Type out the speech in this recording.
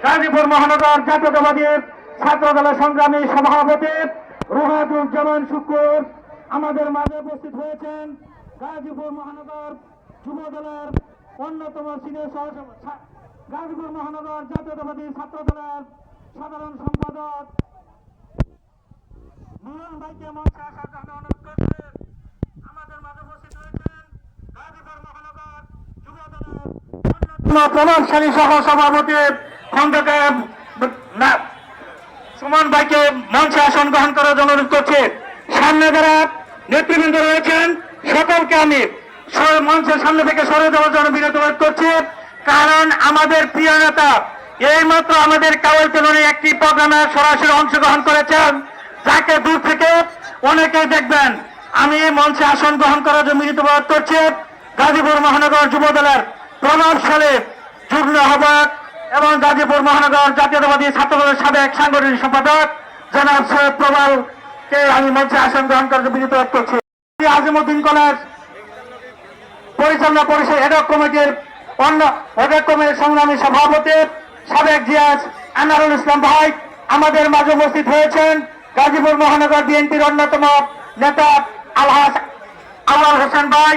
গাজীপুর মহানগর জাতীয়তাবাদী ছাত্র দলের সংগ্রামী সভাপতি রুহাদুজ্জামান শুকুর আমাদের মাঝে উপস্থিত হয়েছেন। গাজীপুর মহানগর যুব দলের অন্যতম সিনিয়র গাজীপুর মহানগর জাতীয়তাবাদী ছাত্র দলের সাধারণ সম্পাদক মিলন ভাইকে মঞ্চে আসার জন্য অনুরোধ করছে। আমাদের মাঝে উপস্থিত হয়েছেন গাজীপুর মহানগর যুব দলের অন্যতম প্রভাবশালী সহ সভাপতি খন্দকার সুমন ভাইকে মঞ্চে আসন গ্রহণ করার জন্য অনুরোধ করছে। সামনে যারা নেতৃবৃন্দ রয়েছেন সকলকে আমি মঞ্চের সামনে থেকে সরে দেওয়ার জন্য বিরত বোধ করছি। কারণ আমাদের প্রিয় নেতা এইমাত্র আমাদের কাওয়ালতলী একটি প্রোগ্রামে সরাসরি অংশগ্রহণ করেছেন, যাকে দূর থেকে অনেকেই দেখবেন। আমি মঞ্চে আসন গ্রহণ করার জন্য বিরত বোধ করছি। গাজীপুর মহানগর যুব দলের প্রভাবশালী যুগ্ম আহ্বায়ক এবং গাজীপুর মহানগর জাতীয়তাবাদী ছাত্র দলের সাবেক সাংগঠনিক সম্পাদক জনাব সৈয়দ প্রবালকে আমি মঞ্চে আসন গ্রহণ করার বিরত বোধ করছি। আজিমউদ্দিন কলেজ পরিচালনা পরিষদ এডক কমিটির সংগ্রামী সভাপতি সাবেক জিয়াস আনারুল ইসলাম ভাই আমাদের মাঝে উপস্থিত হয়েছেন। গাজীপুর মহানগর বিএনপির অন্যতম নেতা আলহাজ আওয়াল হোসেন ভাই